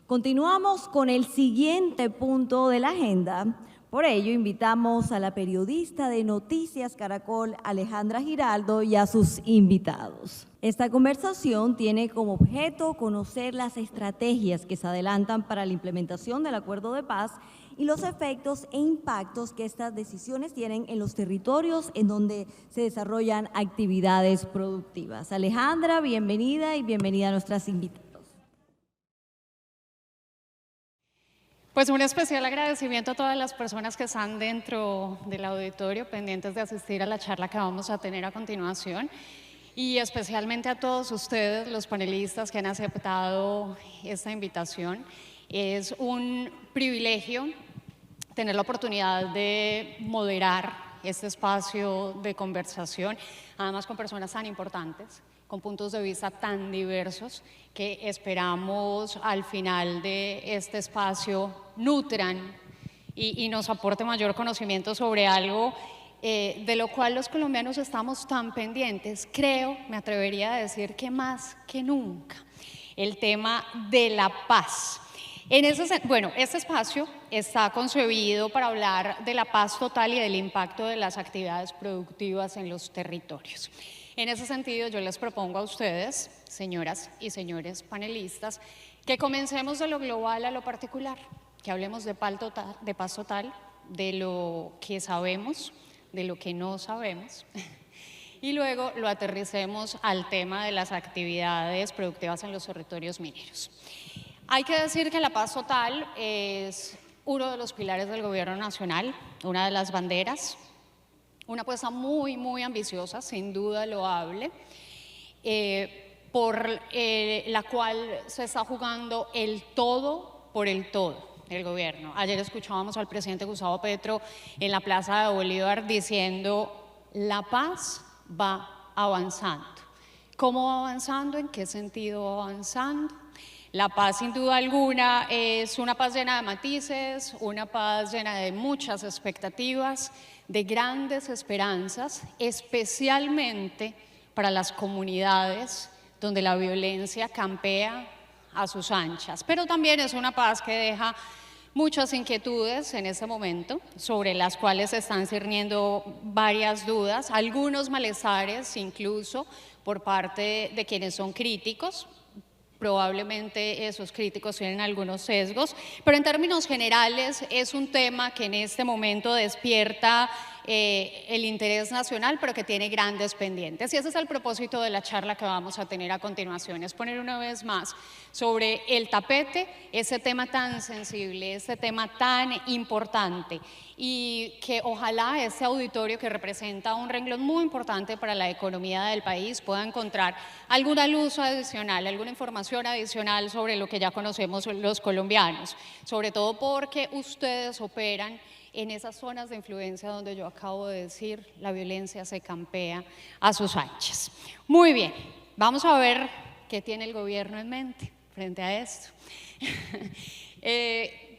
Continuamos con el siguiente punto de la agenda. Por ello, invitamos a la periodista de Noticias Caracol, Alejandra Giraldo, y a sus invitados. Esta conversación tiene como objeto conocer las estrategias que se adelantan para la implementación del acuerdo de paz y los efectos e impactos que estas decisiones tienen en los territorios en donde se desarrollan actividades productivas. Alejandra, bienvenida y bienvenida a nuestras invitadas. Pues un especial agradecimiento a todas las personas que están dentro del auditorio pendientes de asistir a la charla que vamos a tener a continuación y especialmente a todos ustedes, los panelistas que han aceptado esta invitación. Es un privilegio tener la oportunidad de moderar este espacio de conversación, además con personas tan importantes, con puntos de vista tan diversos, que esperamos al final de este espacio nutran y nos aporte mayor conocimiento sobre algo de lo cual los colombianos estamos tan pendientes. Creo, me atrevería a decir que más que nunca, el tema de la paz. Bueno, este espacio está concebido para hablar de la paz total y del impacto de las actividades productivas en los territorios. En ese sentido, yo les propongo a ustedes, señoras y señores panelistas, que comencemos de lo global a lo particular, que hablemos de paz total, de lo que sabemos, de lo que no sabemos, y luego lo aterricemos al tema de las actividades productivas en los territorios mineros. Hay que decir que la paz total es uno de los pilares del gobierno nacional, una de las banderas, una apuesta muy ambiciosa, sin duda loable, por la cual se está jugando el todo por el todo del gobierno. Ayer escuchábamos al presidente Gustavo Petro en la Plaza de Bolívar diciendo: la paz va avanzando. ¿Cómo va avanzando? ¿En qué sentido va avanzando? La paz, sin duda alguna, es una paz llena de matices, una paz llena de muchas expectativas, de grandes esperanzas, especialmente para las comunidades donde la violencia campea a sus anchas. Pero también es una paz que deja muchas inquietudes en este momento, sobre las cuales se están cerniendo varias dudas, algunos malestares incluso por parte de quienes son críticos. Probablemente esos críticos tienen algunos sesgos, pero en términos generales es un tema que en este momento despierta el interés nacional, pero que tiene grandes pendientes. Y ese es el propósito de la charla que vamos a tener a continuación, es poner una vez más sobre el tapete ese tema tan sensible, ese tema tan importante, y que ojalá este auditorio, que representa un renglón muy importante para la economía del país, pueda encontrar alguna luz adicional, alguna información adicional sobre lo que ya conocemos los colombianos, sobre todo porque ustedes operan en esas zonas de influencia donde yo acabo de decir, la violencia se campea a sus anchas. Muy bien, vamos a ver qué tiene el gobierno en mente frente a esto.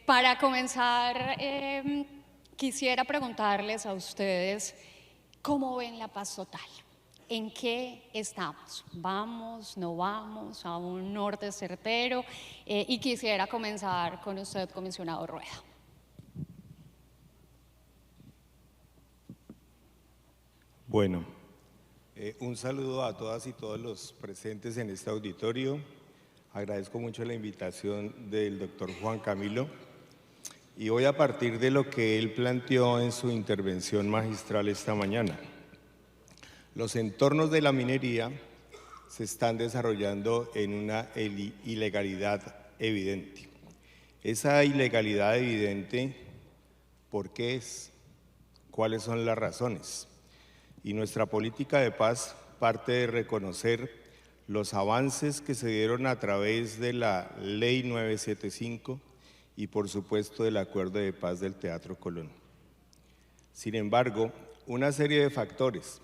Para comenzar, quisiera preguntarles a ustedes, ¿cómo ven la paz total? ¿En qué estamos? ¿Vamos, no vamos a un norte certero? Y quisiera comenzar con usted, comisionado Rueda. Bueno, un saludo a todas y todos los presentes en este auditorio. Agradezco mucho la invitación del doctor Juan Camilo y voy a partir de lo que él planteó en su intervención magistral esta mañana. Los entornos de la minería se están desarrollando en una ilegalidad evidente. Esa ilegalidad evidente, ¿por qué es? ¿Cuáles son las razones? Y nuestra política de paz parte de reconocer los avances que se dieron a través de la Ley 975 y por supuesto del Acuerdo de Paz del Teatro Colón. Sin embargo, una serie de factores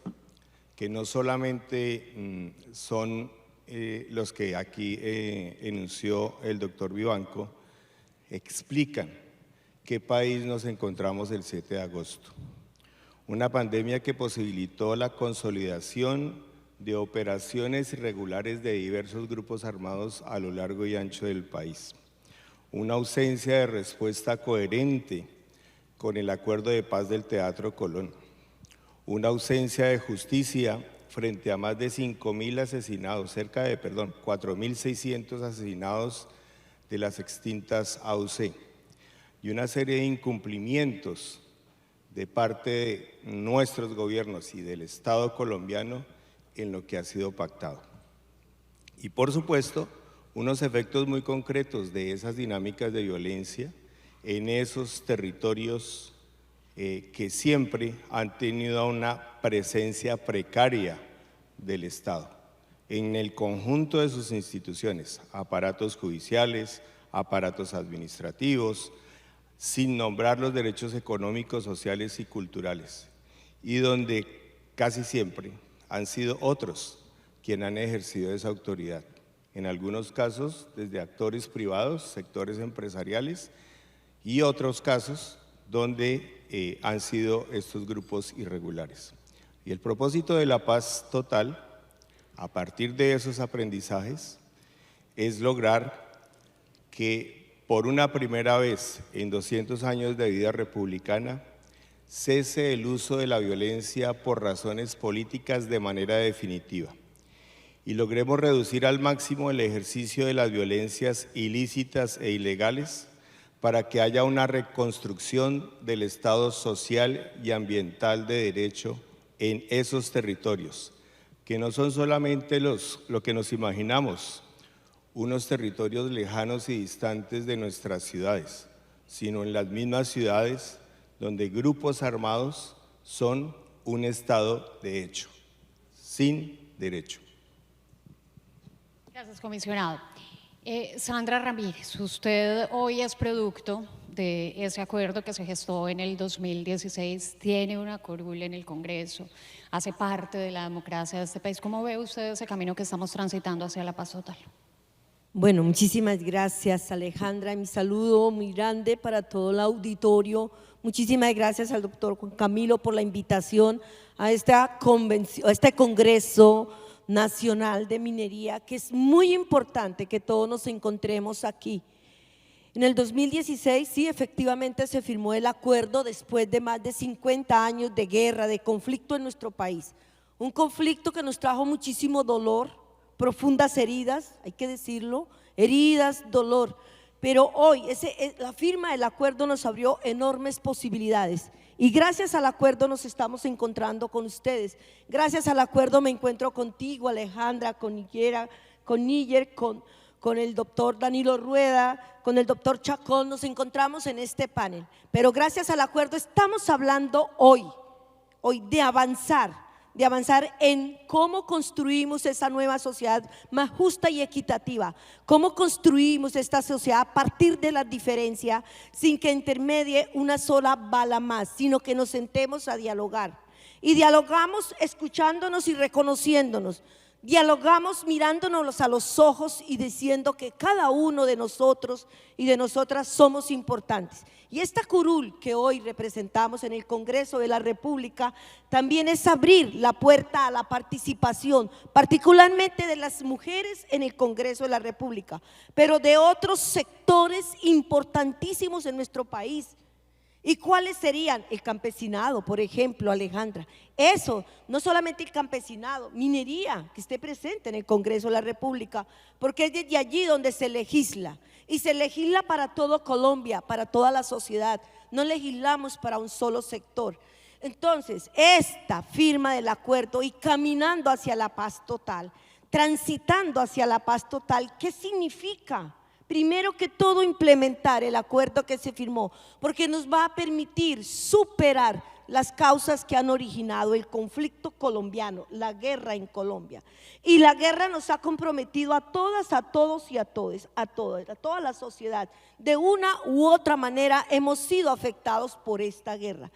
que no solamente son los que aquí enunció el doctor Vivanco, explican qué país nos encontramos el 7 de agosto. Una pandemia que posibilitó la consolidación de operaciones irregulares de diversos grupos armados a lo largo y ancho del país. una ausencia de respuesta coherente con el acuerdo de paz del Teatro Colón, una ausencia de justicia frente a más de 5.000 asesinados, 4.600 asesinados de las extintas AUC, y una serie de incumplimientos de parte de nuestros gobiernos y del Estado colombiano en lo que ha sido pactado. Y por supuesto, unos efectos muy concretos de esas dinámicas de violencia en esos territorios que siempre han tenido una presencia precaria del Estado, en el conjunto de sus instituciones, aparatos judiciales, aparatos administrativos, sin nombrar los derechos económicos, sociales y culturales, y donde casi siempre han sido otros quienes han ejercido esa autoridad, en algunos casos desde actores privados, sectores empresariales, y otros casos donde han sido estos grupos irregulares. Y el propósito de la paz total, a partir de esos aprendizajes, es lograr que por una primera vez en 200 años de vida republicana cese el uso de la violencia por razones políticas de manera definitiva y logremos reducir al máximo el ejercicio de las violencias ilícitas e ilegales para que haya una reconstrucción del Estado social y ambiental de derecho en esos territorios, que no son solamente lo que nos imaginamos, unos territorios lejanos y distantes de nuestras ciudades, sino en las mismas ciudades donde grupos armados son un Estado de hecho, sin derecho. Gracias, comisionado. Sandra Ramírez, usted hoy es producto de ese acuerdo que se gestó en el 2016, tiene una curul en el Congreso, hace parte de la democracia de este país. ¿Cómo ve usted ese camino que estamos transitando hacia la paz total? Bueno, muchísimas gracias, Alejandra. Mi saludo muy grande para todo el auditorio. Muchísimas gracias al doctor Juan Camilo por la invitación a esta convención, a este Congreso Nacional de Minería, que es muy importante que todos nos encontremos aquí. En el 2016, sí, efectivamente se firmó el acuerdo después de más de 50 años de guerra, de conflicto en nuestro país. Un conflicto que nos trajo muchísimo dolor, profundas heridas, hay que decirlo, heridas, dolor, pero hoy la firma del acuerdo nos abrió enormes posibilidades y gracias al acuerdo nos estamos encontrando con ustedes. Gracias al acuerdo me encuentro contigo, Alejandra, con Níger, con el doctor Danilo Rueda, con el doctor Chacón, nos encontramos en este panel, pero gracias al acuerdo estamos hablando hoy de avanzar en cómo construimos esa nueva sociedad más justa y equitativa, cómo construimos esta sociedad a partir de la diferencia sin que intermedie una sola bala más, sino que nos sentemos a dialogar y dialogamos escuchándonos y reconociéndonos. Dialogamos mirándonos a los ojos y diciendo que cada uno de nosotros y de nosotras somos importantes. Y esta curul que hoy representamos en el Congreso de la República también es abrir la puerta a la participación, particularmente de las mujeres en el Congreso de la República, pero de otros sectores importantísimos en nuestro país. ¿Y cuáles serían? El campesinado, por ejemplo, Alejandra. Eso, no solamente el campesinado, minería, que esté presente en el Congreso de la República, porque es desde allí donde se legisla. Y se legisla para todo Colombia, para toda la sociedad. No legislamos para un solo sector. Entonces, esta firma del acuerdo y caminando hacia la paz total, transitando hacia la paz total, ¿qué significa? Primero que todo, implementar el acuerdo que se firmó, porque nos va a permitir superar las causas que han originado el conflicto colombiano, la guerra en Colombia. Y la guerra nos ha comprometido a todas, a todos y a toda la sociedad. De una u otra manera hemos sido afectados por esta guerra.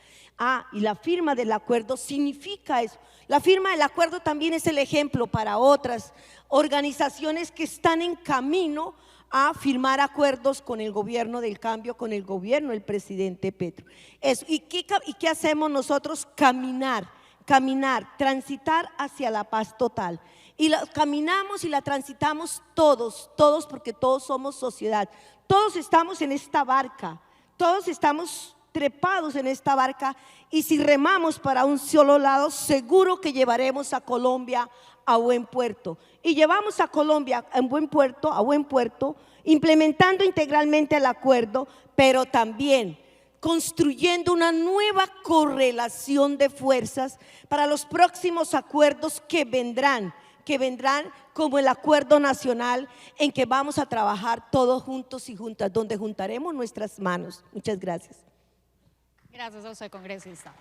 Y la firma del acuerdo significa eso. La firma del acuerdo también es el ejemplo para otras organizaciones que están en camino a firmar acuerdos con el gobierno del cambio, con el gobierno del presidente Petro. Eso. ¿Y qué hacemos nosotros? Caminar, transitar hacia la paz total. y la caminamos y la transitamos todos, todos, porque todos somos sociedad, todos estamos en esta barca, todos estamos trepados en esta barca, y si remamos para un solo lado, seguro que llevaremos a Colombia a buen puerto. Y llevamos a Colombia a buen puerto, implementando integralmente el acuerdo, pero también construyendo una nueva correlación de fuerzas para los próximos acuerdos que vendrán como el acuerdo nacional, en que vamos a trabajar todos juntos y juntas, donde juntaremos nuestras manos. Muchas gracias. Gracias a usted, congresista.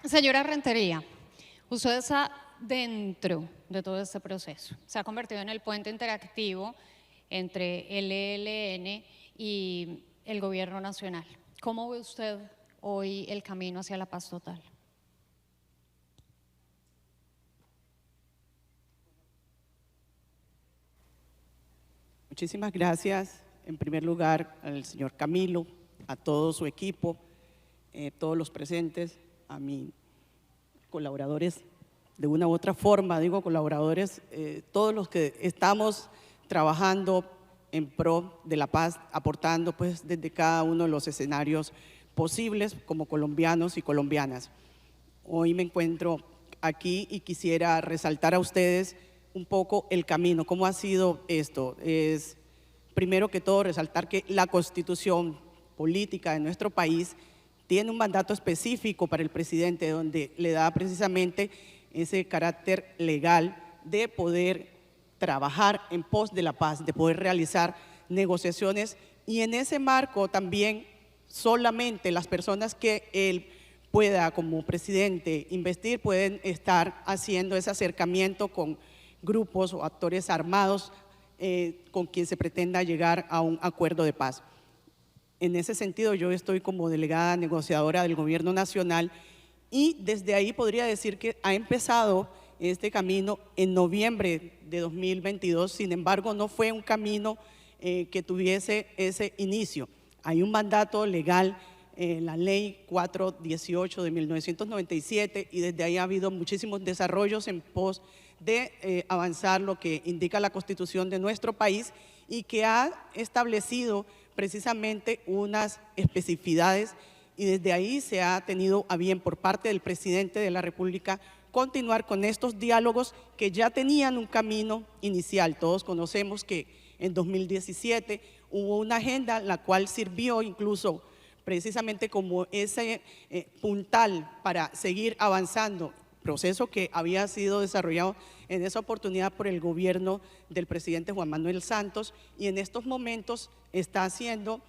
Señora Rentería, usted está dentro de todo este proceso. Se ha convertido en el puente interactivo entre el ELN y el gobierno nacional. ¿Cómo ve usted hoy el camino hacia la paz total? Muchísimas gracias, en primer lugar, al señor Camilo, a todo su equipo, todos los presentes, a mis colaboradores, de una u otra forma, digo colaboradores, todos los que estamos trabajando en pro de la paz, aportando pues desde cada uno de los escenarios posibles como colombianos y colombianas. Hoy me encuentro aquí y quisiera resaltar a ustedes un poco el camino, cómo ha sido esto. Es primero que todo resaltar que la Constitución política de nuestro país tiene un mandato específico para el presidente, donde le da precisamente ese carácter legal de poder trabajar en pos de la paz, de poder realizar negociaciones, y en ese marco también solamente las personas que él pueda como presidente investir pueden estar haciendo ese acercamiento con grupos o actores armados con quien se pretenda llegar a un acuerdo de paz. En ese sentido, yo estoy como delegada negociadora del gobierno nacional, y desde ahí podría decir que ha empezado este camino en noviembre de 2022, sin embargo no fue un camino que tuviese ese inicio. Hay un mandato legal, la ley 418 de 1997, y desde ahí ha habido muchísimos desarrollos en pos de avanzar lo que indica la Constitución de nuestro país, y que ha establecido precisamente unas especificidades, y desde ahí se ha tenido a bien por parte del presidente de la República continuar con estos diálogos que ya tenían un camino inicial. Todos conocemos que en 2017 hubo una agenda la cual sirvió incluso precisamente como ese puntal para seguir avanzando, proceso que había sido desarrollado en esa oportunidad por el gobierno del presidente Juan Manuel Santos, y en estos momentos está haciendo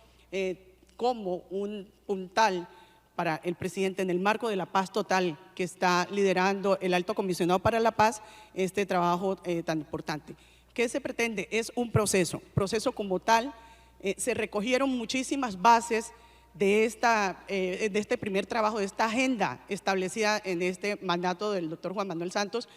como un puntal para el presidente en el marco de la paz total que está liderando el Alto Comisionado para la Paz, este trabajo tan importante. ¿Qué se pretende? Es un proceso como tal. Se recogieron muchísimas bases de este primer trabajo, de esta agenda establecida en este mandato del doctor Juan Manuel Santos,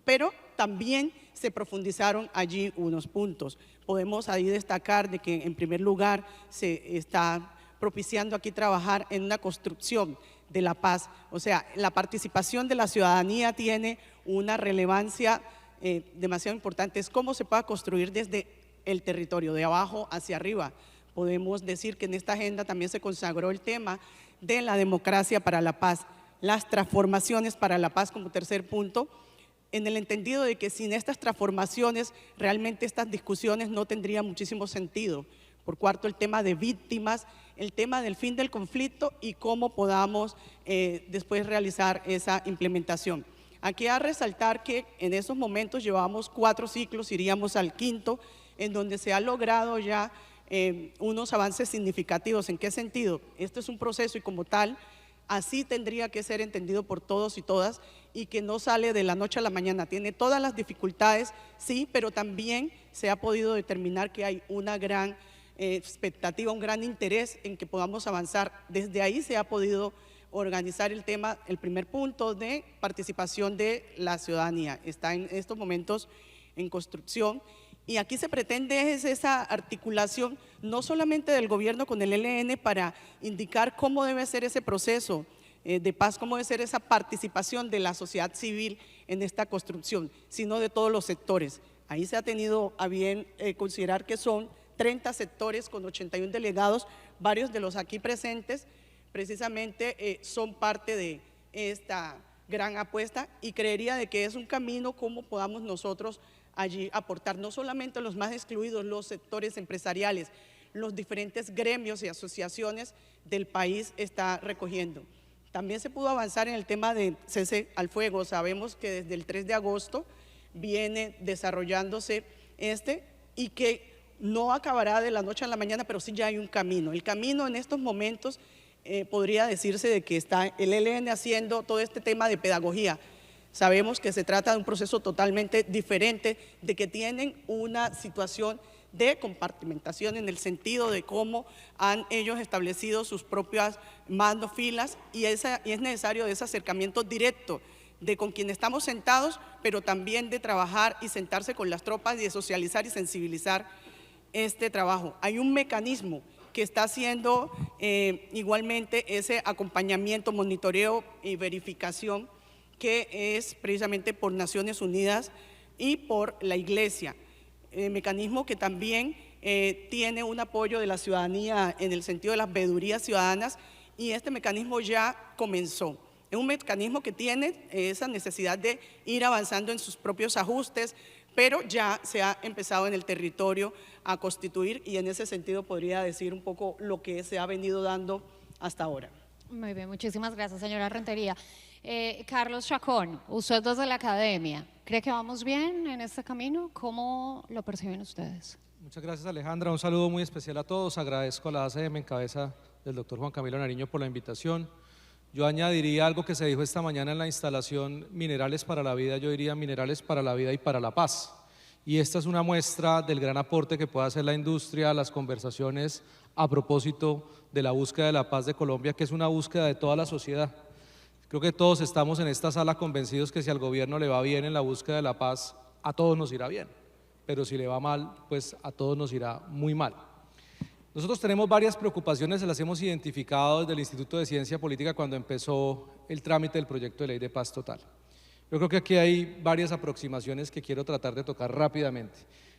pero también se profundizaron allí unos puntos. Podemos ahí destacar de que en primer lugar se está propiciando aquí trabajar en una construcción de la paz, o sea, la participación de la ciudadanía tiene una relevancia demasiado importante. Es cómo se puede construir desde el territorio, de abajo hacia arriba. Podemos decir que en esta agenda también se consagró el tema de la democracia para la paz, las transformaciones para la paz como tercer punto, en el entendido de que sin estas transformaciones realmente estas discusiones no tendrían muchísimo sentido. Por cuarto, el tema de víctimas, el tema del fin del conflicto y cómo podamos después realizar esa implementación. Aquí a resaltar que en esos momentos llevamos 4 ciclos, iríamos al quinto, en donde se ha logrado ya unos avances significativos. ¿En qué sentido? Este es un proceso y como tal, así tendría que ser entendido por todos y todas, y que no sale de la noche a la mañana. Tiene todas las dificultades, sí, pero también se ha podido determinar que hay una gran expectativa, un gran interés en que podamos avanzar. Desde ahí se ha podido organizar el tema, el primer punto de participación de la ciudadanía. Está en estos momentos en construcción, y aquí se pretende es esa articulación no solamente del gobierno con el ELN para indicar cómo debe ser ese proceso de paz, cómo debe ser esa participación de la sociedad civil en esta construcción, sino de todos los sectores. Ahí se ha tenido a bien considerar que son 30 sectores con 81 delegados, varios de los aquí presentes precisamente son parte de esta gran apuesta, y creería de que es un camino como podamos nosotros allí aportar, no solamente los más excluidos, los sectores empresariales, los diferentes gremios y asociaciones del país está recogiendo. También se pudo avanzar en el tema de cese al fuego. Sabemos que desde el 3 de agosto viene desarrollándose y que no acabará de la noche a la mañana, pero sí ya hay un camino. El camino en estos momentos podría decirse de que está el ELN haciendo todo este tema de pedagogía. Sabemos que se trata de un proceso totalmente diferente, de que tienen una situación de compartimentación en el sentido de cómo han ellos establecido sus propias mando filas, y es necesario ese acercamiento directo de con quien estamos sentados, pero también de trabajar y sentarse con las tropas y de socializar y sensibilizar este trabajo. Hay un mecanismo que está haciendo igualmente ese acompañamiento, monitoreo y verificación, que es precisamente por Naciones Unidas y por la Iglesia. Mecanismo que también tiene un apoyo de la ciudadanía en el sentido de las veedurías ciudadanas, y este mecanismo ya comenzó. Es un mecanismo que tiene esa necesidad de ir avanzando en sus propios ajustes, pero ya se ha empezado en el territorio a constituir, y en ese sentido podría decir un poco lo que se ha venido dando hasta ahora. Muy bien, muchísimas gracias, señora Rentería. Carlos Chacón, usted desde la academia, ¿cree que vamos bien en este camino? ¿Cómo lo perciben ustedes? Muchas gracias, Alejandra. Un saludo muy especial a todos. Agradezco a la ACM en cabeza del doctor Juan Camilo Nariño por la invitación. Yo añadiría algo que se dijo esta mañana en la instalación Minerales para la Vida. Yo diría Minerales para la Vida y para la Paz. Y esta es una muestra del gran aporte que puede hacer la industria a las conversaciones a propósito de la búsqueda de la paz de Colombia, que es una búsqueda de toda la sociedad. Creo que todos estamos en esta sala convencidos que si al gobierno le va bien en la búsqueda de la paz, a todos nos irá bien, pero si le va mal, pues a todos nos irá muy mal. Nosotros tenemos varias preocupaciones, se las hemos identificado desde el Instituto de Ciencia Política cuando empezó el trámite del proyecto de ley de paz total. Yo creo que aquí hay varias aproximaciones que quiero tratar de tocar rápidamente.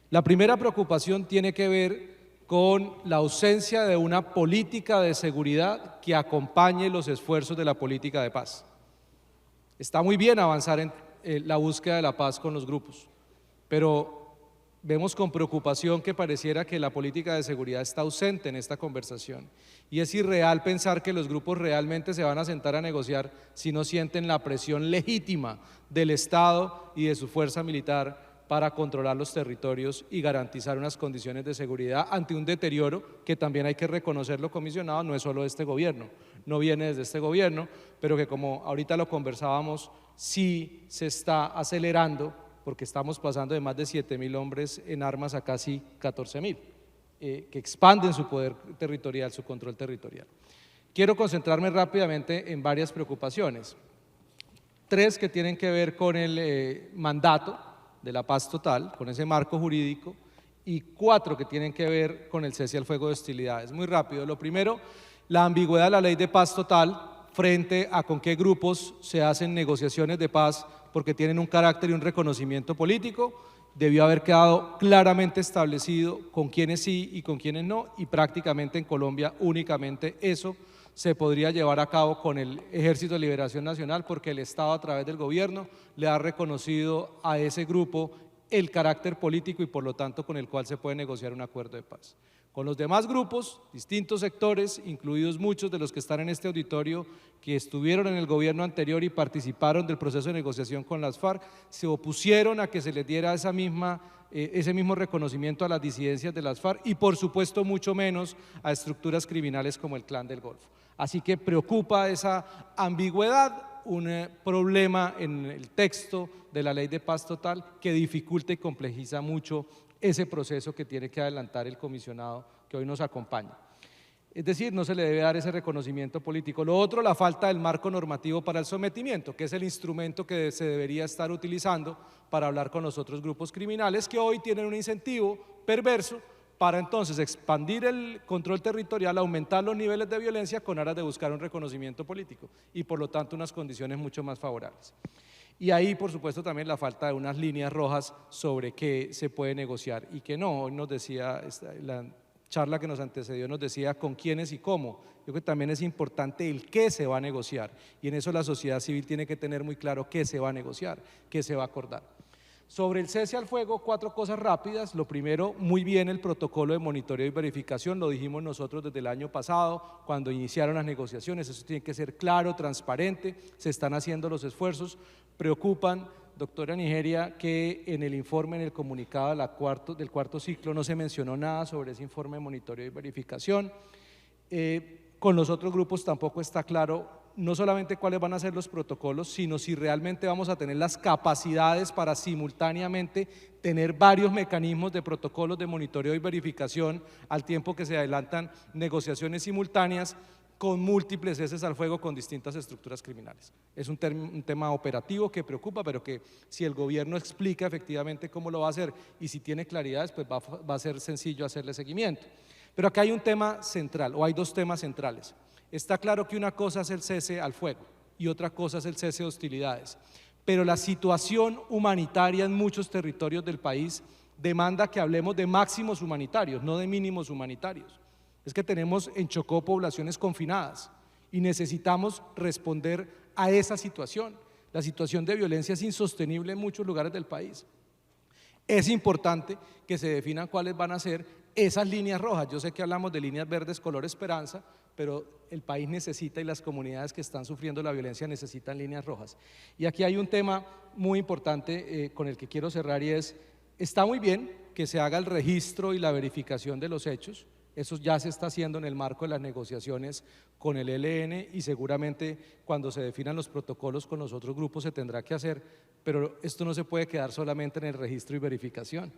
La primera preocupación tiene que ver con la ausencia de una política de seguridad que acompañe los esfuerzos de la política de paz. Está muy bien avanzar en la búsqueda de la paz con los grupos, pero vemos con preocupación que pareciera que la política de seguridad está ausente en esta conversación, y es irreal pensar que los grupos realmente se van a sentar a negociar si no sienten la presión legítima del Estado y de su fuerza militar para controlar los territorios y garantizar unas condiciones de seguridad ante un deterioro que también hay que reconocerlo, comisionado, no es solo de este gobierno, no viene desde este gobierno, pero que como ahorita lo conversábamos, sí se está acelerando, porque estamos pasando de más de 7.000 hombres en armas a casi 14.000, que expanden su poder territorial, su control territorial. Quiero concentrarme rápidamente en varias preocupaciones, 3 que tienen que ver con el mandato de la paz total, con ese marco jurídico, y 4 que tienen que ver con el cese al fuego de hostilidades. Muy rápido. Lo primero, la ambigüedad de la ley de paz total frente a con qué grupos se hacen negociaciones de paz porque tienen un carácter y un reconocimiento político. Debió haber quedado claramente establecido con quiénes sí y con quiénes no, y prácticamente en Colombia únicamente eso se podría llevar a cabo con el Ejército de Liberación Nacional, porque el Estado a través del gobierno le ha reconocido a ese grupo el carácter político y por lo tanto con el cual se puede negociar un acuerdo de paz. Con los demás grupos, distintos sectores, incluidos muchos de los que están en este auditorio, que estuvieron en el gobierno anterior y participaron del proceso de negociación con las FARC, se opusieron a que se les diera ese mismo reconocimiento a las disidencias de las FARC y por supuesto mucho menos a estructuras criminales como el Clan del Golfo. Así que preocupa esa ambigüedad, un problema en el texto de la ley de paz total que dificulta y complejiza mucho ese proceso que tiene que adelantar el comisionado que hoy nos acompaña. Es decir, no se le debe dar ese reconocimiento político. Lo otro, la falta del marco normativo para el sometimiento, que es el instrumento que se debería estar utilizando para hablar con los otros grupos criminales que hoy tienen un incentivo perverso para entonces expandir el control territorial, aumentar los niveles de violencia con aras de buscar un reconocimiento político y por lo tanto unas condiciones mucho más favorables. Y ahí, por supuesto, también la falta de unas líneas rojas sobre qué se puede negociar y qué no. Hoy nos decía, la charla que nos antecedió nos decía con quiénes y cómo. Yo creo que también es importante el qué se va a negociar y en eso la sociedad civil tiene que tener muy claro qué se va a negociar, qué se va a acordar. Sobre el cese al fuego, 4 cosas rápidas. Lo primero, muy bien el protocolo de monitoreo y verificación, lo dijimos nosotros desde el año pasado, cuando iniciaron las negociaciones, eso tiene que ser claro, transparente, se están haciendo los esfuerzos. Preocupan, doctora Nigeria, que en el informe, en el comunicado del cuarto ciclo no se mencionó nada sobre ese informe de monitoreo y verificación. Con los otros grupos tampoco está claro no solamente cuáles van a ser los protocolos, sino si realmente vamos a tener las capacidades para simultáneamente tener varios mecanismos de protocolos de monitoreo y verificación al tiempo que se adelantan negociaciones simultáneas con múltiples ceses al fuego con distintas estructuras criminales. Es un tema operativo que preocupa, pero que si el gobierno explica efectivamente cómo lo va a hacer y si tiene claridades, pues va a ser sencillo hacerle seguimiento. Pero acá hay un tema central, o hay 2 temas centrales. Está claro que una cosa es el cese al fuego y otra cosa es el cese de hostilidades, pero la situación humanitaria en muchos territorios del país demanda que hablemos de máximos humanitarios, no de mínimos humanitarios. Es que tenemos en Chocó poblaciones confinadas y necesitamos responder a esa situación. La situación de violencia es insostenible en muchos lugares del país. Es importante que se definan cuáles van a ser esas líneas rojas. Yo sé que hablamos de líneas verdes color esperanza, pero el país necesita y las comunidades que están sufriendo la violencia necesitan líneas rojas. Y aquí hay un tema muy importante con el que quiero cerrar y es, está muy bien que se haga el registro y la verificación de los hechos, eso ya se está haciendo en el marco de las negociaciones con el ELN y seguramente cuando se definan los protocolos con los otros grupos se tendrá que hacer, pero esto no se puede quedar solamente en el registro y verificación.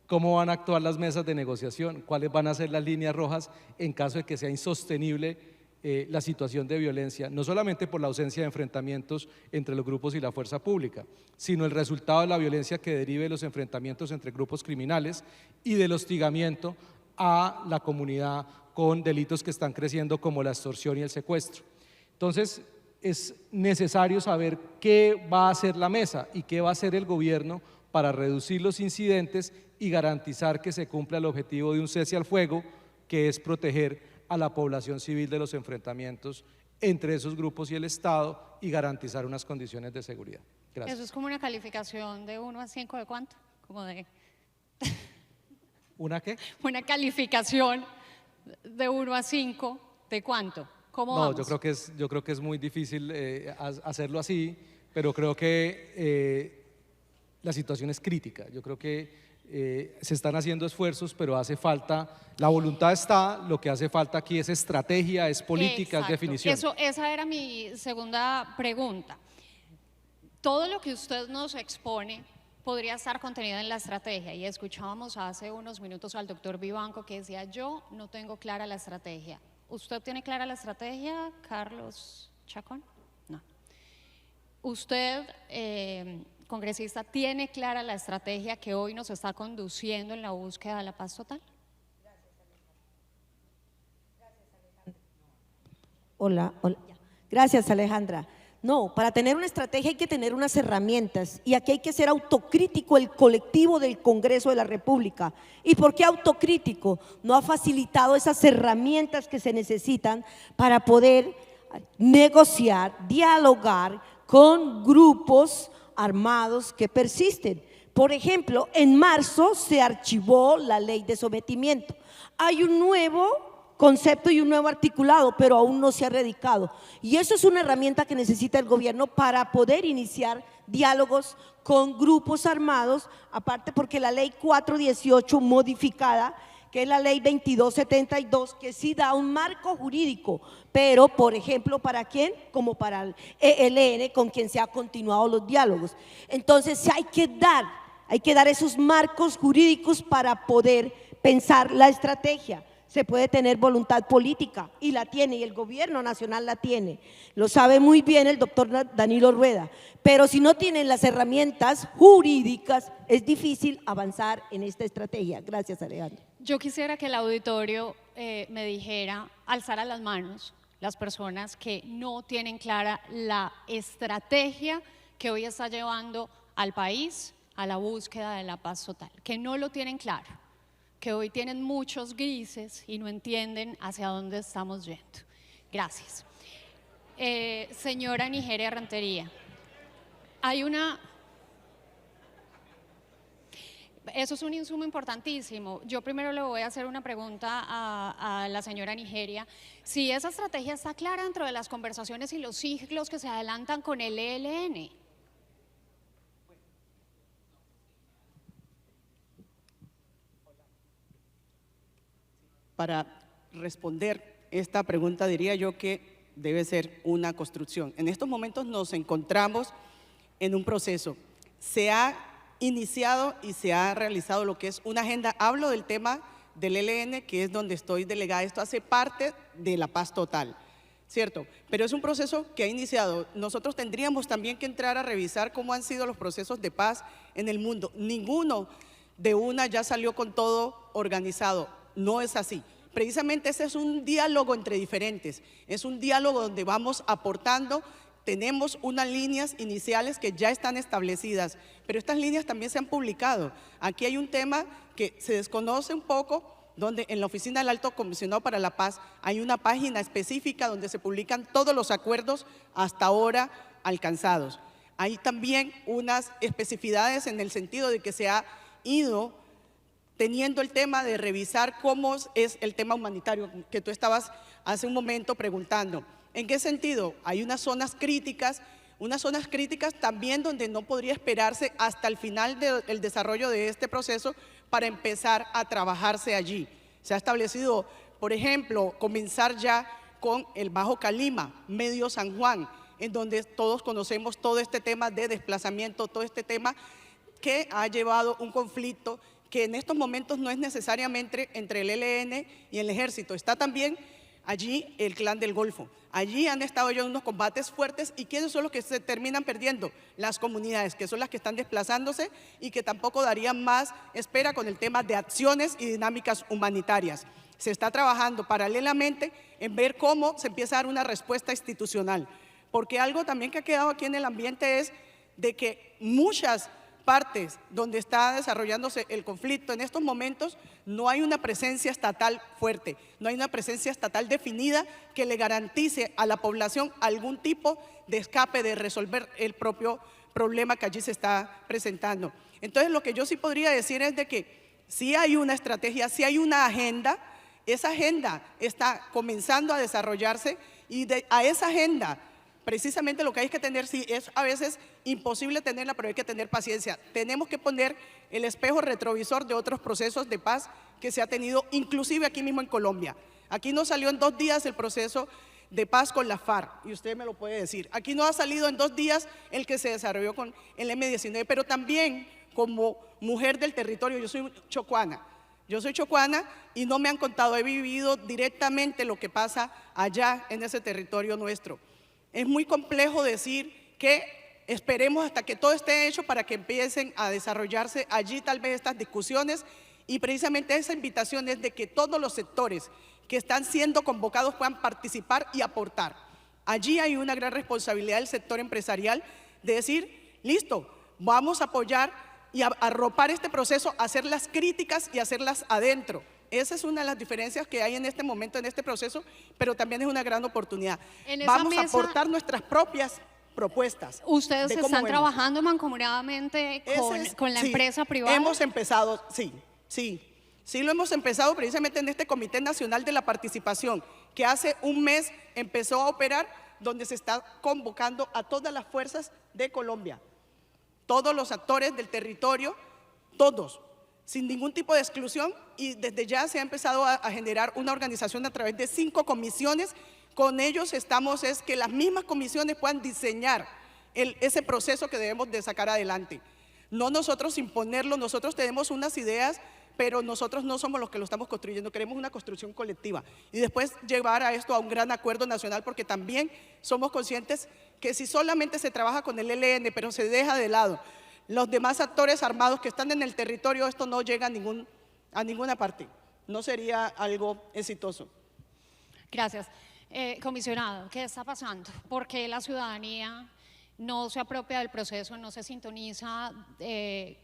¿Cómo van a actuar las mesas de negociación? ¿Cuáles van a ser las líneas rojas en caso de que sea insostenible la situación de violencia? No solamente por la ausencia de enfrentamientos entre los grupos y la fuerza pública, sino el resultado de la violencia que derive de los enfrentamientos entre grupos criminales y del hostigamiento a la comunidad con delitos que están creciendo como la extorsión y el secuestro. Entonces, es necesario saber qué va a hacer la mesa y qué va a hacer el gobierno para reducir los incidentes y garantizar que se cumpla el objetivo de un cese al fuego, que es proteger a la población civil de los enfrentamientos entre esos grupos y el Estado y garantizar unas condiciones de seguridad. Gracias. Eso es como una calificación de 1 a 5, ¿de cuánto? Como de… ¿Una qué? Una calificación de 1 a 5, ¿de cuánto? ¿Cómo vamos? Yo creo que es muy difícil hacerlo así, pero creo que la situación es crítica. Yo creo que se están haciendo esfuerzos, pero hace falta, la voluntad está, lo que hace falta aquí es estrategia, es política, Exacto. es definición. Esa era mi segunda pregunta. Todo lo que usted nos expone podría estar contenido en la estrategia y escuchábamos hace unos minutos al doctor Vivanco que decía, yo no tengo clara la estrategia. ¿Usted tiene clara la estrategia, Carlos Chacón? No. ¿Usted, congresista, tiene clara la estrategia que hoy nos está conduciendo en la búsqueda de la paz total? Hola. Gracias, Alejandra. No, para tener una estrategia hay que tener unas herramientas y aquí hay que ser autocrítico el colectivo del Congreso de la República. ¿Y por qué autocrítico? No ha facilitado esas herramientas que se necesitan para poder negociar, dialogar con grupos armados que persisten. Por ejemplo, en marzo se archivó la ley de sometimiento. Hay un nuevo concepto y un nuevo articulado, pero aún no se ha radicado. Y eso es una herramienta que necesita el gobierno para poder iniciar diálogos con grupos armados, aparte porque la ley 418 modificada, que es la ley 2272, que sí da un marco jurídico, pero por ejemplo, ¿para quién? Como para el ELN, con quien se han continuado los diálogos. Entonces hay que dar esos marcos jurídicos para poder pensar la estrategia. se puede tener voluntad política, y la tiene, y el gobierno nacional la tiene. Lo sabe muy bien el doctor Danilo Rueda, pero si no tienen las herramientas jurídicas, es difícil avanzar en esta estrategia. Gracias, Alejandra. Yo quisiera que el auditorio me dijera, alzara las manos las personas que no tienen clara la estrategia que hoy está llevando al país a la búsqueda de la paz total, que no lo tienen claro, que hoy tienen muchos grises y no entienden hacia dónde estamos yendo. Gracias. Señora Nigeria Rentería, eso es un insumo importantísimo. Yo primero le voy a hacer una pregunta a la señora Nigeria. Si esa estrategia está clara dentro de las conversaciones y los ciclos que se adelantan con el ELN. Para responder esta pregunta diría yo que debe ser una construcción. En estos momentos nos encontramos en un proceso. Se ha iniciado y se ha realizado lo que es una agenda. Hablo del tema del ELN, que es donde estoy delegada. Esto hace parte de la paz total, ¿cierto? Pero es un proceso que ha iniciado. Nosotros tendríamos también que entrar a revisar cómo han sido los procesos de paz en el mundo. Ninguno de una ya salió con todo organizado. No es así. Precisamente ese es un diálogo entre diferentes, es un diálogo donde vamos aportando. Tenemos unas líneas iniciales que ya están establecidas, pero estas líneas también se han publicado. Aquí hay un tema que se desconoce un poco, donde en la Oficina del Alto Comisionado para la Paz hay una página específica donde se publican todos los acuerdos hasta ahora alcanzados. Hay también unas especificidades en el sentido de que se ha ido teniendo el tema de revisar cómo es el tema humanitario, que tú estabas hace un momento preguntando. ¿En qué sentido? Hay unas zonas críticas también donde no podría esperarse hasta el final del desarrollo de este proceso para empezar a trabajarse allí. Se ha establecido, por ejemplo, comenzar ya con el Bajo Calima, Medio San Juan, en donde todos conocemos todo este tema de desplazamiento, todo este tema que ha llevado un conflicto que en estos momentos no es necesariamente entre el ELN y el ejército. Está también allí el Clan del Golfo. Allí han estado ya unos combates fuertes. ¿Y quiénes son los que se terminan perdiendo? Las comunidades, que son las que están desplazándose y que tampoco darían más espera con el tema de acciones y dinámicas humanitarias. Se está trabajando paralelamente en ver cómo se empieza a dar una respuesta institucional. Porque algo también que ha quedado aquí en el ambiente es de que muchas partes donde está desarrollándose el conflicto en estos momentos no hay una presencia estatal fuerte, no hay una presencia estatal definida que le garantice a la población algún tipo de escape, de resolver el propio problema que allí se está presentando. Entonces, lo que yo sí podría decir es de que sí hay una estrategia, sí hay una agenda. Esa agenda está comenzando a desarrollarse y a esa agenda precisamente lo que hay que tener, sí, es a veces imposible tenerla, pero hay que tener paciencia. Tenemos que poner el espejo retrovisor de otros procesos de paz que se ha tenido, inclusive aquí mismo en Colombia. Aquí no salió en 2 días el proceso de paz con la FARC, y usted me lo puede decir. Aquí no ha salido en 2 días el que se desarrolló con el M-19, pero también como mujer del territorio, yo soy chocuana y no me han contado, he vivido directamente lo que pasa allá en ese territorio nuestro. Es muy complejo decir que esperemos hasta que todo esté hecho para que empiecen a desarrollarse allí tal vez estas discusiones, y precisamente esa invitación es de que todos los sectores que están siendo convocados puedan participar y aportar. Allí hay una gran responsabilidad del sector empresarial de decir, listo, vamos a apoyar y a arropar este proceso, hacer las críticas y hacerlas adentro. Esa es una de las diferencias que hay en este momento, en este proceso, pero también es una gran oportunidad. Vamos a aportar nuestras propias propuestas. ¿Ustedes están trabajando mancomunadamente con la empresa privada? Hemos empezado, sí lo hemos empezado precisamente en este Comité Nacional de la Participación, que hace un mes empezó a operar, donde se está convocando a todas las fuerzas de Colombia, todos los actores del territorio, todos, sin ningún tipo de exclusión, y desde ya se ha empezado a generar una organización a través de 5 comisiones. Con ellos estamos, es que las mismas comisiones puedan diseñar ese proceso que debemos de sacar adelante. No nosotros imponerlo, nosotros tenemos unas ideas, pero nosotros no somos los que lo estamos construyendo, queremos una construcción colectiva y después llevar a esto a un gran acuerdo nacional, porque también somos conscientes que si solamente se trabaja con el ELN, pero se deja de lado los demás actores armados que están en el territorio, esto no llega a ninguna parte, no sería algo exitoso. Gracias. Comisionado, ¿qué está pasando? ¿Por qué la ciudadanía no se apropia del proceso, no se sintoniza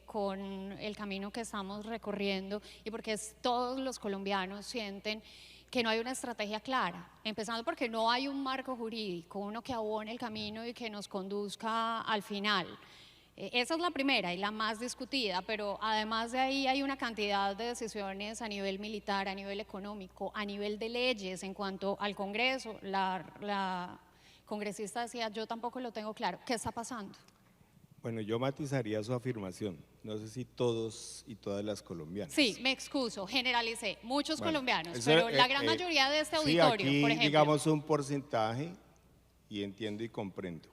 con el camino que estamos recorriendo y porque todos los colombianos sienten que no hay una estrategia clara? Empezando porque no hay un marco jurídico, uno que abone el camino y que nos conduzca al final. Esa es la primera y la más discutida, pero además de ahí hay una cantidad de decisiones a nivel militar, a nivel económico, a nivel de leyes en cuanto al Congreso. La congresista decía, yo tampoco lo tengo claro. ¿Qué está pasando? Bueno, yo matizaría su afirmación. No sé si todos y todas las colombianas. Sí, me excuso, generalicé. Muchos Bueno, colombianos, eso, pero la gran mayoría de este auditorio, sí, aquí, por ejemplo. digamos un porcentaje, y entiendo y comprendo,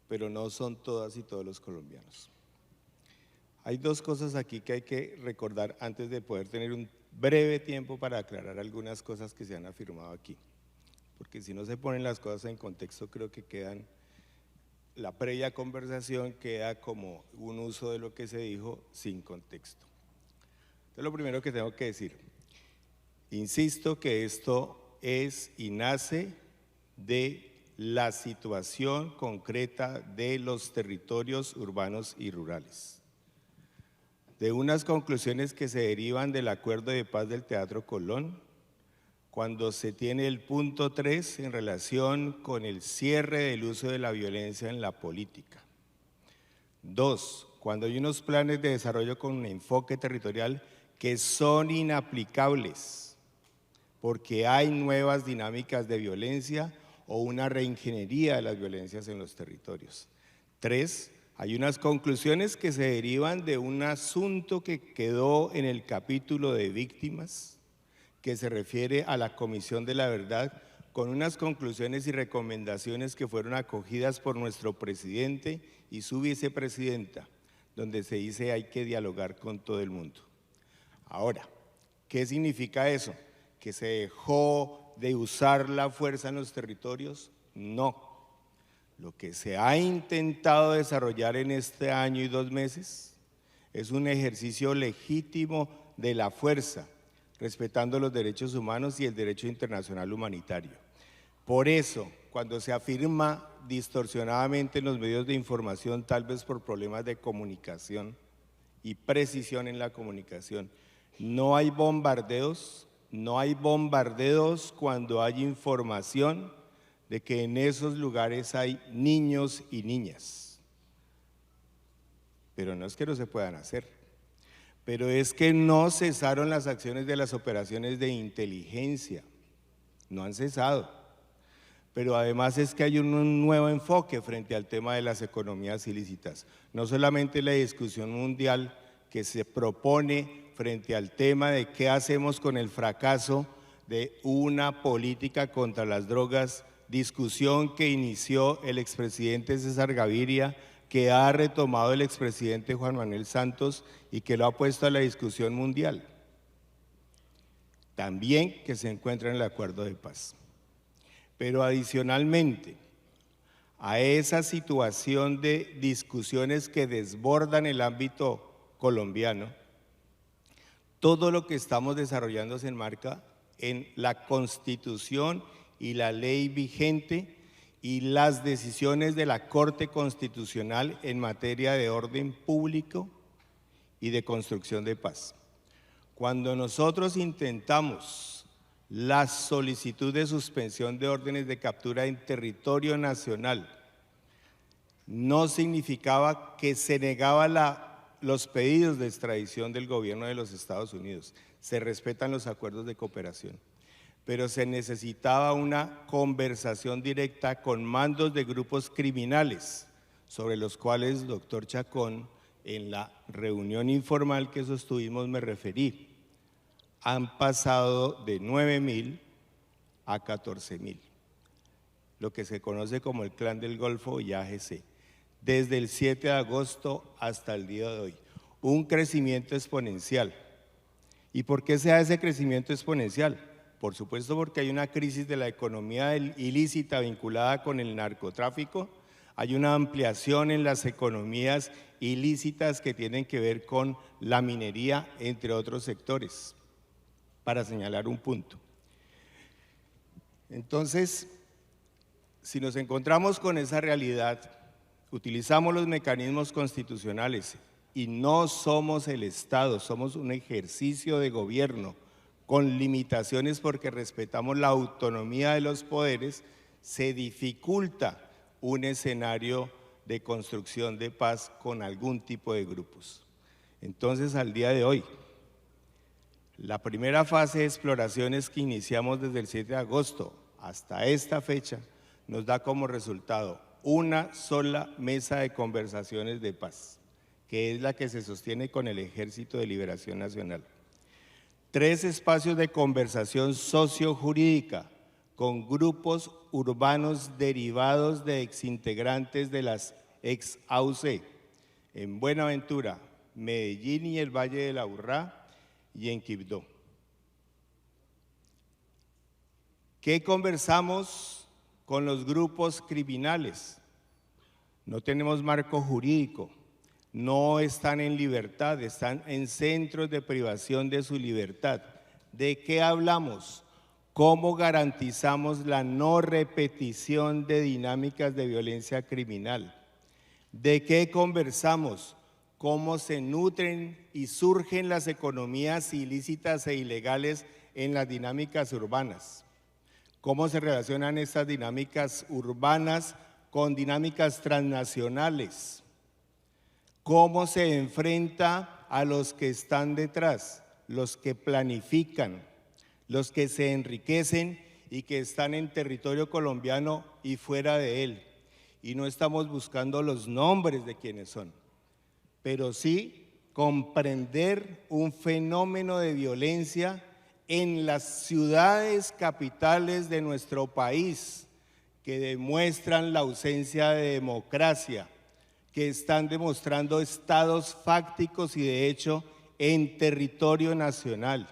pero no son todas y todos los colombianos. Hay dos cosas aquí que hay que recordar antes de poder tener un breve tiempo para aclarar algunas cosas que se han afirmado aquí. Porque si no se ponen las cosas en contexto, creo que la previa conversación queda como un uso de lo que se dijo sin contexto. Entonces, lo primero que tengo que decir, insisto que esto es y nace de la situación concreta de los territorios urbanos y rurales, de unas conclusiones que se derivan del acuerdo de paz del Teatro Colón, cuando se tiene el punto 3 en relación con el cierre del uso de la violencia en la política. 2, cuando hay unos planes de desarrollo con un enfoque territorial que son inaplicables porque hay nuevas dinámicas de violencia o una reingeniería de las violencias en los territorios. 3, hay unas conclusiones que se derivan de un asunto que quedó en el capítulo de víctimas, que se refiere a la Comisión de la Verdad, con unas conclusiones y recomendaciones que fueron acogidas por nuestro presidente y su vicepresidenta, donde se dice hay que dialogar con todo el mundo. Ahora, ¿qué significa eso? ¿Que se dejó de usar la fuerza en los territorios? No. Lo que se ha intentado desarrollar en este año y 2 meses es un ejercicio legítimo de la fuerza, respetando los derechos humanos y el derecho internacional humanitario. Por eso, cuando se afirma distorsionadamente en los medios de información, tal vez por problemas de comunicación y precisión en la comunicación, no hay bombardeos cuando hay información de que en esos lugares hay niños y niñas. Pero no es que no se puedan hacer, pero es que no cesaron las acciones de las operaciones de inteligencia, no han cesado. Pero además es que hay un nuevo enfoque frente al tema de las economías ilícitas. No solamente la discusión mundial que se propone frente al tema de qué hacemos con el fracaso de una política contra las drogas, discusión que inició el expresidente César Gaviria, que ha retomado el expresidente Juan Manuel Santos y que lo ha puesto a la discusión mundial. También que se encuentra en el acuerdo de paz. Pero adicionalmente a esa situación de discusiones que desbordan el ámbito colombiano, todo lo que estamos desarrollando se enmarca en la Constitución y la ley vigente y las decisiones de la Corte Constitucional en materia de orden público y de construcción de paz. Cuando nosotros intentamos la solicitud de suspensión de órdenes de captura en territorio nacional, no significaba que se negaban los pedidos de extradición del gobierno de los Estados Unidos. Se respetan los acuerdos de cooperación, pero se necesitaba una conversación directa con mandos de grupos criminales, sobre los cuales, doctor Chacón, en la reunión informal que sostuvimos me referí. Han pasado de 9.000 a 14.000, lo que se conoce como el Clan del Golfo y AGC, desde el 7 de agosto hasta el día de hoy. Un crecimiento exponencial. ¿Y por qué se da ese crecimiento exponencial? Por supuesto porque hay una crisis de la economía ilícita vinculada con el narcotráfico, hay una ampliación en las economías ilícitas que tienen que ver con la minería, entre otros sectores, para señalar un punto. Entonces, si nos encontramos con esa realidad, utilizamos los mecanismos constitucionales y no somos el Estado, somos un ejercicio de gobierno con limitaciones porque respetamos la autonomía de los poderes, se dificulta un escenario de construcción de paz con algún tipo de grupos. Entonces, al día de hoy, la primera fase de exploraciones que iniciamos desde el 7 de agosto hasta esta fecha nos da como resultado una sola mesa de conversaciones de paz, que es la que se sostiene con el Ejército de Liberación Nacional. 3 espacios de conversación sociojurídica con grupos urbanos derivados de exintegrantes de las ex-AUC en Buenaventura, Medellín y el Valle de la Aburrá y en Quibdó. ¿Qué conversamos con los grupos criminales? No tenemos marco jurídico, no están en libertad, están en centros de privación de su libertad. ¿De qué hablamos? ¿Cómo garantizamos la no repetición de dinámicas de violencia criminal? ¿De qué conversamos? ¿Cómo se nutren y surgen las economías ilícitas e ilegales en las dinámicas urbanas? ¿Cómo se relacionan estas dinámicas urbanas con dinámicas transnacionales? ¿Cómo se enfrenta a los que están detrás, los que planifican, los que se enriquecen y que están en territorio colombiano y fuera de él? Y no estamos buscando los nombres de quienes son, pero sí comprender un fenómeno de violencia en las ciudades capitales de nuestro país que demuestran la ausencia de democracia, que están demostrando estados fácticos y de hecho en territorio nacional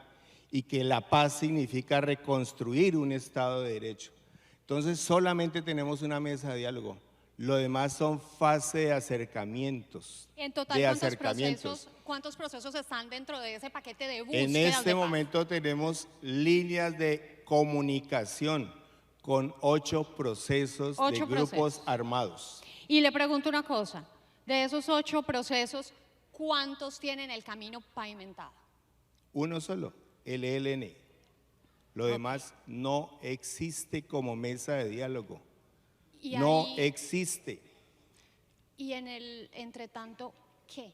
y que la paz significa reconstruir un Estado de Derecho. Entonces solamente tenemos una mesa de diálogo, lo demás son fase de acercamientos. En total, ¿cuántos procesos están dentro de ese paquete de búsqueda? En este momento tenemos líneas de comunicación con 8 procesos de grupos armados. Y le pregunto una cosa, de esos 8 procesos, ¿cuántos tienen el camino pavimentado? Uno solo, el ELN. Lo demás no existe como mesa de diálogo. No existe. ¿Y en el entretanto qué?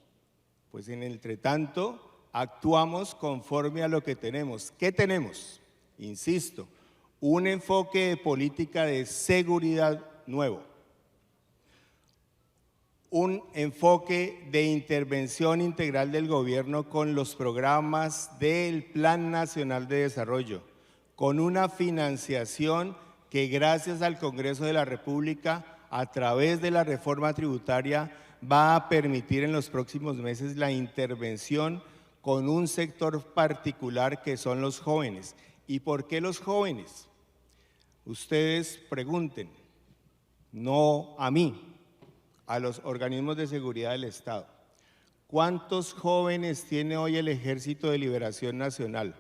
Pues en el entretanto actuamos conforme a lo que tenemos. ¿Qué tenemos? Insisto, un enfoque de política de seguridad nuevo, un enfoque de intervención integral del gobierno con los programas del Plan Nacional de Desarrollo, con una financiación que gracias al Congreso de la República, a través de la reforma tributaria, va a permitir en los próximos meses la intervención con un sector particular que son los jóvenes. ¿Y por qué los jóvenes? Ustedes pregunten, no a mí, a los organismos de seguridad del Estado. ¿Cuántos jóvenes tiene hoy el Ejército de Liberación Nacional?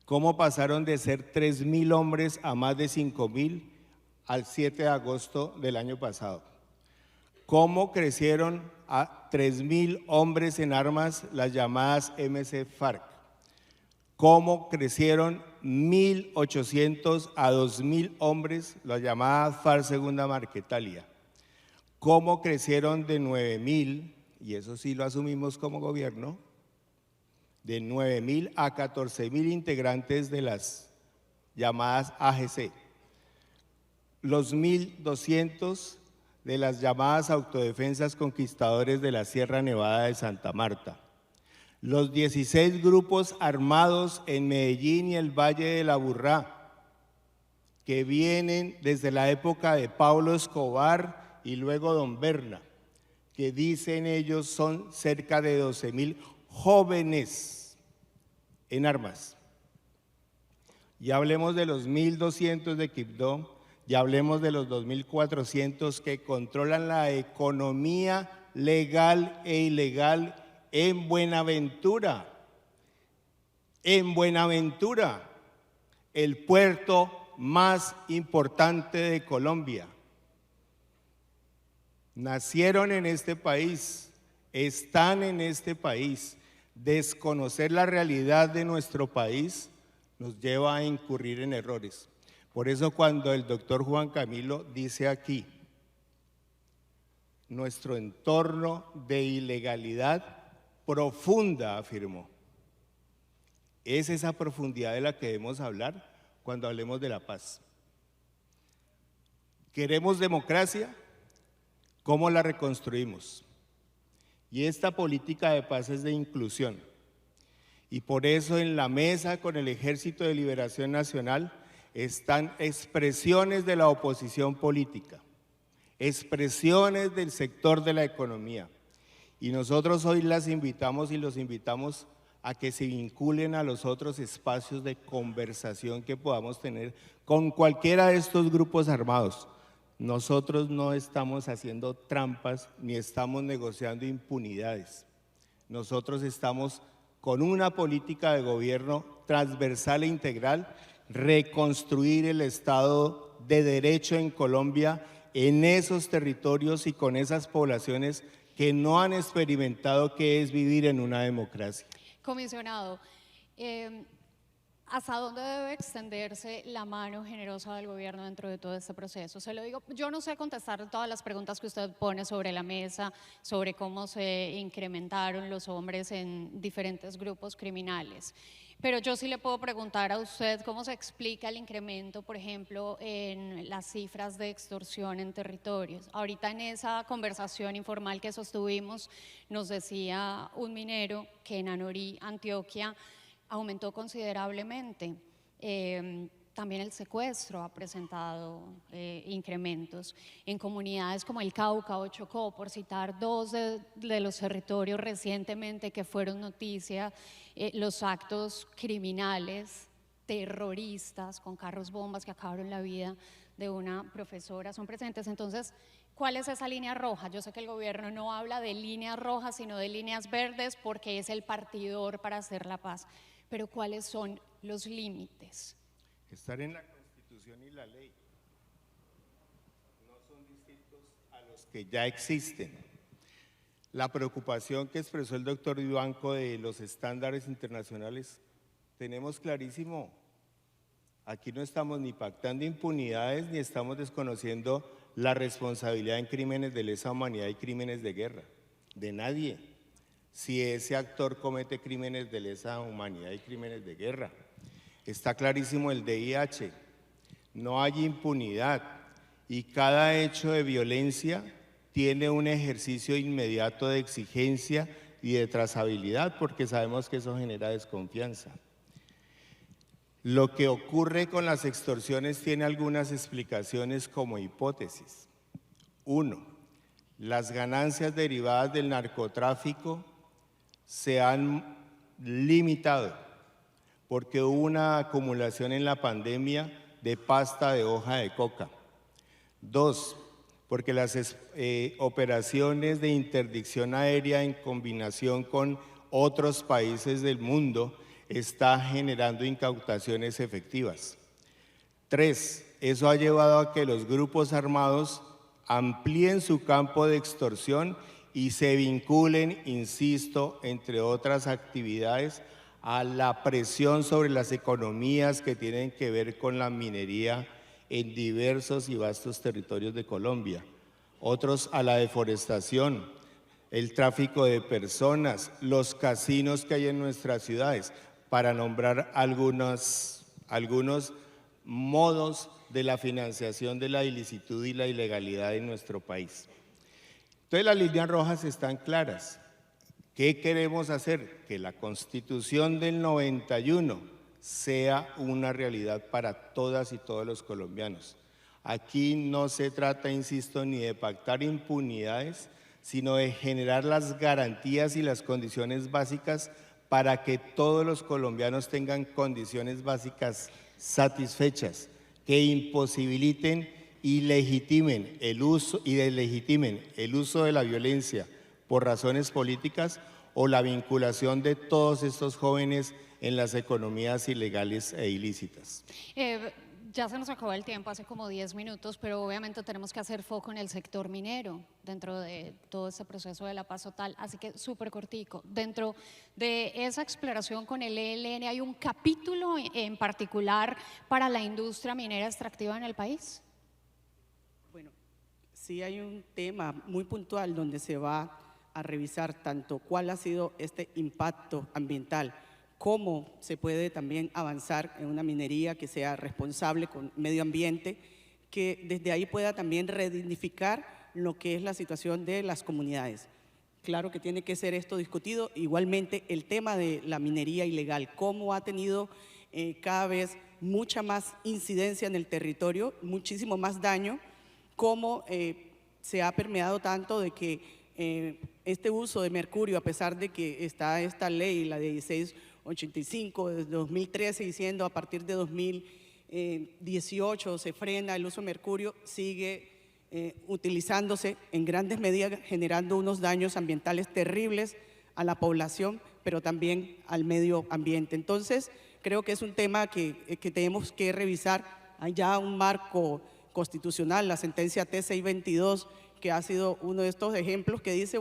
¿Cómo pasaron de ser 3.000 hombres a más de 5.000 al 7 de agosto del año pasado? ¿Cómo crecieron a 3.000 hombres en armas las llamadas MC-FARC? ¿Cómo crecieron 1.800 a 2.000 hombres las llamadas FARC Segunda Marquetalia? ¿Cómo crecieron de 9.000, y eso sí lo asumimos como gobierno, de 9.000 a 14.000 integrantes de las llamadas AGC, los 1.200 de las llamadas autodefensas conquistadores de la Sierra Nevada de Santa Marta, los 16 grupos armados en Medellín y el Valle de la Aburrá, que vienen desde la época de Pablo Escobar y luego Don Berna, que dicen ellos son cerca de 12.000 jóvenes en armas. Ya hablemos de los 1.200 de Quibdó, ya hablemos de los 2.400 que controlan la economía legal e ilegal en Buenaventura. En Buenaventura, el puerto más importante de Colombia. Nacieron en este país, están en este país. Desconocer la realidad de nuestro país nos lleva a incurrir en errores. Por eso cuando el doctor Juan Camilo dice aquí, nuestro entorno de ilegalidad profunda, afirmó. Es esa profundidad de la que debemos hablar cuando hablemos de la paz. ¿Queremos democracia? ¿Cómo la reconstruimos? Y esta política de paz es de inclusión. Y por eso en la mesa con el Ejército de Liberación Nacional están expresiones de la oposición política, expresiones del sector de la economía. Y nosotros hoy las invitamos y los invitamos a que se vinculen a los otros espacios de conversación que podamos tener con cualquiera de estos grupos armados. Nosotros no estamos haciendo trampas ni estamos negociando impunidades. Nosotros estamos con una política de gobierno transversal e integral, reconstruir el Estado de Derecho en Colombia, en esos territorios y con esas poblaciones que no han experimentado qué es vivir en una democracia. Comisionado, ¿hasta dónde debe extenderse la mano generosa del gobierno dentro de todo este proceso? Se lo digo, yo no sé contestar todas las preguntas que usted pone sobre la mesa, sobre cómo se incrementaron los hombres en diferentes grupos criminales, pero yo sí le puedo preguntar a usted cómo se explica el incremento, por ejemplo, en las cifras de extorsión en territorios. Ahorita en esa conversación informal que sostuvimos, nos decía un minero que en Anorí, Antioquia, aumentó considerablemente. También el secuestro ha presentado incrementos en comunidades como el Cauca o Chocó, por citar dos de los territorios recientemente que fueron noticia, los actos criminales, terroristas con carros bombas que acabaron la vida de una profesora son presentes. Entonces, ¿cuál es esa línea roja? Yo sé que el gobierno no habla de líneas rojas, sino de líneas verdes porque es el partidor para hacer la paz. Pero ¿cuáles son los límites? Estar en la Constitución y la ley no son distintos a los que ya existen. La preocupación que expresó el doctor Vivanco de los estándares internacionales, tenemos clarísimo, aquí no estamos ni pactando impunidades ni estamos desconociendo la responsabilidad en crímenes de lesa humanidad y crímenes de guerra, de nadie. Si ese actor comete crímenes de lesa humanidad y crímenes de guerra. Está clarísimo el DIH, no hay impunidad y cada hecho de violencia tiene un ejercicio inmediato de exigencia y de trazabilidad porque sabemos que eso genera desconfianza. Lo que ocurre con las extorsiones tiene algunas explicaciones como hipótesis. Uno, las ganancias derivadas del narcotráfico se han limitado porque hubo una acumulación en la pandemia de pasta de hoja de coca. Dos, porque las operaciones de interdicción aérea en combinación con otros países del mundo está generando incautaciones efectivas. Tres, eso ha llevado a que los grupos armados amplíen su campo de extorsión y se vinculen, insisto, entre otras actividades, a la presión sobre las economías que tienen que ver con la minería en diversos y vastos territorios de Colombia. Otros a la deforestación, el tráfico de personas, los casinos que hay en nuestras ciudades, para nombrar algunos modos de la financiación de la ilicitud y la ilegalidad en nuestro país. Entonces las líneas rojas están claras. ¿Qué queremos hacer? Que la Constitución del 91 sea una realidad para todas y todos los colombianos. Aquí no se trata, insisto, ni de pactar impunidades, sino de generar las garantías y las condiciones básicas para que todos los colombianos tengan condiciones básicas satisfechas, que imposibiliten y legitimen el uso de la violencia por razones políticas o la vinculación de todos estos jóvenes en las economías ilegales e ilícitas. Ya se nos acabó el tiempo, hace como 10 minutos, pero obviamente tenemos que hacer foco en el sector minero dentro de todo este proceso de la paz total, así que súper cortico. Dentro de esa exploración con el ELN, ¿hay un capítulo en particular para la industria minera extractiva en el país? Bueno, sí hay un tema muy puntual donde se va a revisar tanto cuál ha sido este impacto ambiental, cómo se puede también avanzar en una minería que sea responsable con medio ambiente, que desde ahí pueda también redignificar lo que es la situación de las comunidades. Claro que tiene que ser esto discutido. Igualmente el tema de la minería ilegal, cómo ha tenido cada vez mucha más incidencia en el territorio, muchísimo más daño, cómo se ha permeado tanto de que este uso de mercurio, a pesar de que está esta ley, la de 1685 de 2013, diciendo a partir de 2018 se frena el uso de mercurio, sigue utilizándose en grandes medidas, generando unos daños ambientales terribles a la población, pero también al medio ambiente. Entonces, creo que es un tema que tenemos que revisar. Hay ya un marco constitucional, la sentencia T622, que ha sido uno de estos ejemplos que dice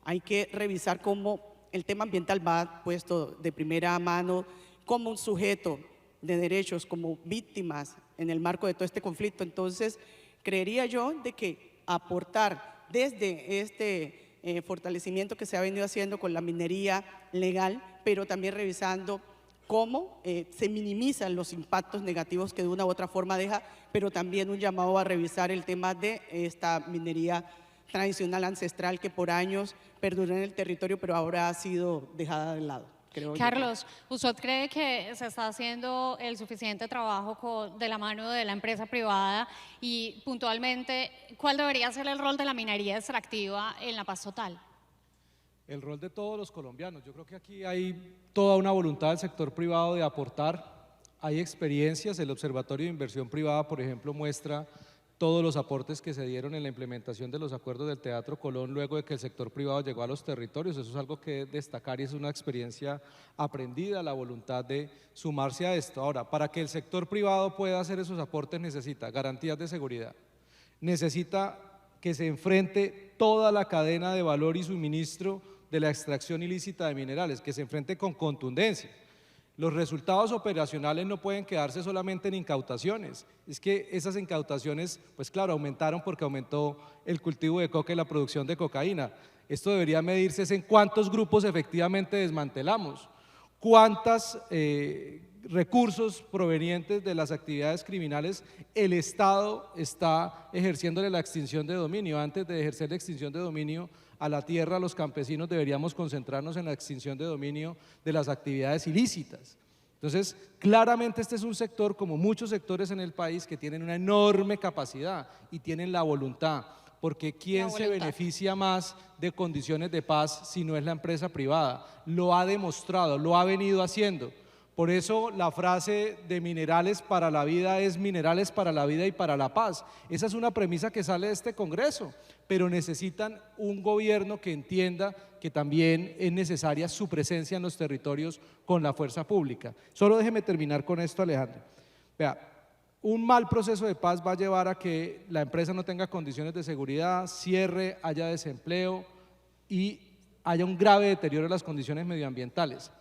hay que revisar cómo el tema ambiental va puesto de primera mano como un sujeto de derechos, como víctimas en el marco de todo este conflicto. Entonces, creería yo de que aportar desde este fortalecimiento que se ha venido haciendo con la minería legal, pero también revisando cómo se minimizan los impactos negativos que de una u otra forma deja, pero también un llamado a revisar el tema de esta minería tradicional ancestral que por años perduró en el territorio, pero ahora ha sido dejada de lado. Carlos, ¿usted cree que se está haciendo el suficiente trabajo de la mano de la empresa privada? Y puntualmente, ¿cuál debería ser el rol de la minería extractiva en la paz total? El rol de todos los colombianos. Yo creo que aquí hay toda una voluntad del sector privado de aportar. Hay experiencias, el Observatorio de Inversión Privada, por ejemplo, muestra todos los aportes que se dieron en la implementación de los acuerdos del Teatro Colón luego de que el sector privado llegó a los territorios. Eso es algo que destacar y es una experiencia aprendida, la voluntad de sumarse a esto. Ahora, para que el sector privado pueda hacer esos aportes necesita garantías de seguridad, necesita que se enfrente toda la cadena de valor y suministro de la extracción ilícita de minerales, que se enfrente con contundencia. Los resultados operacionales no pueden quedarse solamente en incautaciones. Es que esas incautaciones, pues claro, aumentaron porque aumentó el cultivo de coca y la producción de cocaína. Esto debería medirse en cuántos grupos efectivamente desmantelamos, cuántos recursos provenientes de las actividades criminales el Estado está ejerciéndole la extinción de dominio. Antes de ejercer la extinción de dominio a la tierra, a los campesinos, deberíamos concentrarnos en la extinción de dominio de las actividades ilícitas. Entonces, claramente este es un sector, como muchos sectores en el país, que tienen una enorme capacidad y tienen la voluntad, porque ¿quién se beneficia más de condiciones de paz si no es la empresa privada? Lo ha demostrado, lo ha venido haciendo. Por eso la frase de minerales para la vida es minerales para la vida y para la paz. Esa es una premisa que sale de este Congreso, pero necesitan un gobierno que entienda que también es necesaria su presencia en los territorios con la fuerza pública. Solo déjeme terminar con esto, Alejandro. Vea, un mal proceso de paz va a llevar a que la empresa no tenga condiciones de seguridad, cierre, haya desempleo y haya un grave deterioro de las condiciones medioambientales.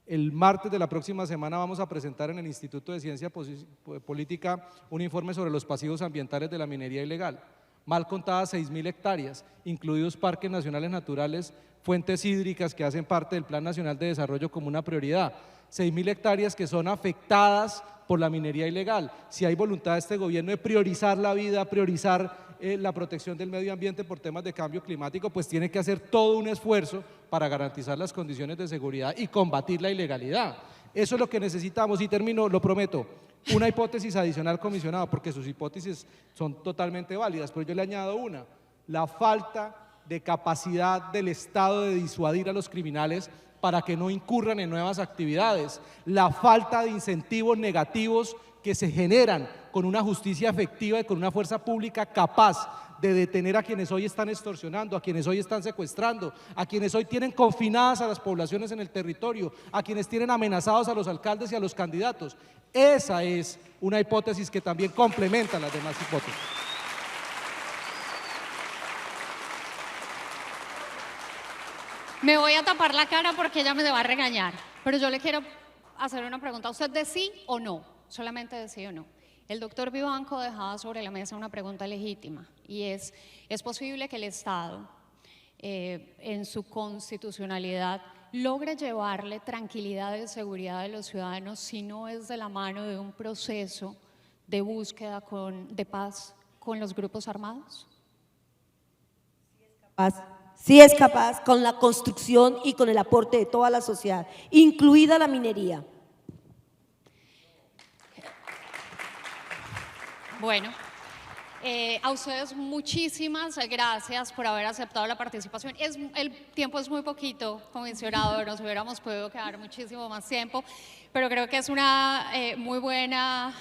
El martes de la próxima semana vamos a presentar en el Instituto de Ciencia Política un informe sobre los pasivos ambientales de la minería ilegal. Mal contadas 6.000 hectáreas, incluidos parques nacionales naturales, fuentes hídricas que hacen parte del Plan Nacional de Desarrollo como una prioridad. 6.000 hectáreas que son afectadas por la minería ilegal. Si hay voluntad de este gobierno de priorizar la vida, priorizar la protección del medio ambiente por temas de cambio climático, pues tiene que hacer todo un esfuerzo para garantizar las condiciones de seguridad y combatir la ilegalidad. Eso es lo que necesitamos. Y termino, lo prometo, una hipótesis adicional, comisionado, porque sus hipótesis son totalmente válidas, pero yo le añado una: la falta de capacidad del Estado de disuadir a los criminales para que no incurran en nuevas actividades, la falta de incentivos negativos que se generan con una justicia efectiva y con una fuerza pública capaz de detener a quienes hoy están extorsionando, a quienes hoy están secuestrando, a quienes hoy tienen confinadas a las poblaciones en el territorio, a quienes tienen amenazados a los alcaldes y a los candidatos. Esa es una hipótesis que también complementa las demás hipótesis. Me voy a tapar la cara porque ella me va a regañar, pero yo le quiero hacer una pregunta. ¿Usted de sí o no? Solamente de sí o no. El doctor Vivanco dejaba sobre la mesa una pregunta legítima y ¿es posible que el Estado, en su constitucionalidad, logre llevarle tranquilidad y seguridad a los ciudadanos si no es de la mano de un proceso de búsqueda de paz con los grupos armados? Sí es capaz con la construcción y con el aporte de toda la sociedad, incluida la minería. Bueno, a ustedes muchísimas gracias por haber aceptado la participación. El tiempo es muy poquito, comisionado, nos hubiéramos podido quedar muchísimo más tiempo, pero creo que es una muy buena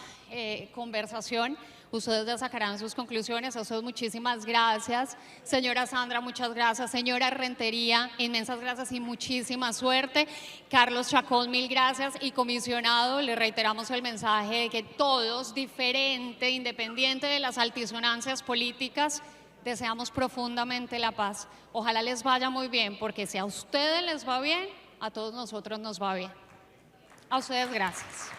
conversación. Ustedes ya sacarán sus conclusiones. A ustedes muchísimas gracias. Señora Sandra, muchas gracias. Señora Rentería, inmensas gracias y muchísima suerte. Carlos Chacón, mil gracias. Y comisionado, le reiteramos el mensaje de que todos, diferente, independiente de las altisonancias políticas, deseamos profundamente la paz. Ojalá les vaya muy bien, porque si a ustedes les va bien, a todos nosotros nos va bien. A ustedes gracias.